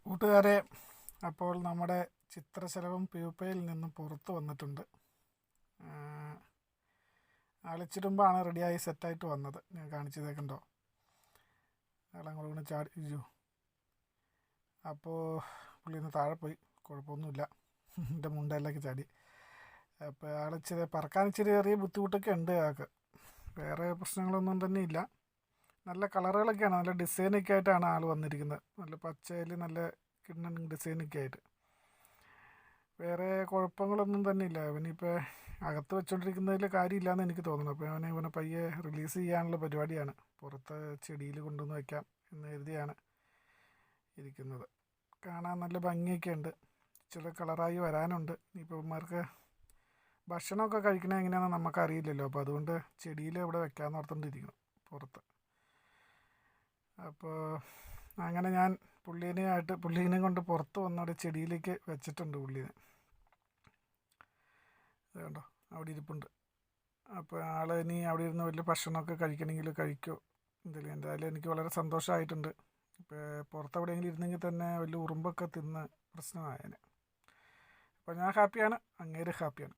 കൂട്ടുകാരെ, അപ്പോൾ നമ്മുടെ ചിത്രശലഭം പ്യൂപ്പയിൽ നിന്ന് പുറത്ത് വന്നിട്ടുണ്ട്. ആളിച്ചിടുമ്പാണ് റെഡിയായി സെറ്റായിട്ട് വന്നത്. ഞാൻ കാണിച്ചതേ കണ്ടോ, ആളങ്ങോട്ട് വീണ് ചാടി ഇരിച്ചു. അപ്പോൾ പുള്ളി ഒന്ന് താഴെ പോയി, കുഴപ്പമൊന്നുമില്ല. എൻ്റെ മുണ്ടയിലേക്ക് ചാടി. അപ്പോൾ ആളിച്ചിരി പറക്കാൻ ഇച്ചിരി ചെറിയ ബുദ്ധിമുട്ടൊക്കെ ഉണ്ട് ആൾക്ക്. വേറെ പ്രശ്നങ്ങളൊന്നും തന്നെ ഇല്ല. നല്ല കളറുകളൊക്കെയാണ്, നല്ല ഡിസൈനൊക്കെ ആയിട്ടാണ് ആൾ വന്നിരിക്കുന്നത്. നല്ല പച്ചയിൽ നല്ല കിണ്ണൻ ഡിസൈനൊക്കെ ആയിട്ട്. വേറെ കുഴപ്പങ്ങളൊന്നും തന്നെ ഇല്ല. അവനിപ്പോൾ അകത്ത് വെച്ചുകൊണ്ടിരിക്കുന്നതിൽ കാര്യമില്ലയെന്ന് എനിക്ക് തോന്നുന്നു. അപ്പോൾ ഇവനെ പയ്യെ റിലീസ് ചെയ്യാനുള്ള പരിപാടിയാണ്. പുറത്ത് ചെടിയിൽ കൊണ്ടുവന്ന് വയ്ക്കാം എന്ന് കരുതിയാണ് ഇരിക്കുന്നത്. കാണാൻ നല്ല ഭംഗിയൊക്കെ ഉണ്ട്. ഇച്ചിരി കളറായി വരാനുണ്ട്. ഇനിയിപ്പോൾ ഇവന്മാർക്ക് ഭക്ഷണമൊക്കെ കഴിക്കണത് എങ്ങനെയാണെന്ന് നമുക്കറിയില്ലല്ലോ. അപ്പോൾ അതുകൊണ്ട് ചെടിയിൽ ഇവിടെ വെക്കാമെന്ന് ഓർത്തുകൊണ്ടിരിക്കണം പുറത്ത്. അപ്പോൾ അങ്ങനെ ഞാൻ പുള്ളീനെ കൊണ്ട് പുറത്ത് വന്നവിടെ ചെടിയിലേക്ക് വെച്ചിട്ടുണ്ട് പുള്ളീനെ. അതുകൊണ്ടോ അവിടെ ഇരിപ്പുണ്ട്. അപ്പോൾ ആൾ ഇനി അവിടെ ഇരുന്ന് വലിയ ഭക്ഷണമൊക്കെ കഴിക്കണമെങ്കിൽ കഴിക്കോ എന്തെങ്കിലും. എന്തായാലും എനിക്ക് വളരെ സന്തോഷമായിട്ടുണ്ട്. ഇപ്പോൾ പുറത്തെവിടെയെങ്കിലും ഇരുന്നെങ്കിൽ തന്നെ വലിയ ഉറുമ്പൊക്കെ തിന്ന് പ്രശ്നമായേനെ. അപ്പോൾ ഞാൻ ഹാപ്പിയാണ്, അങ്ങേര് ഹാപ്പിയാണ്.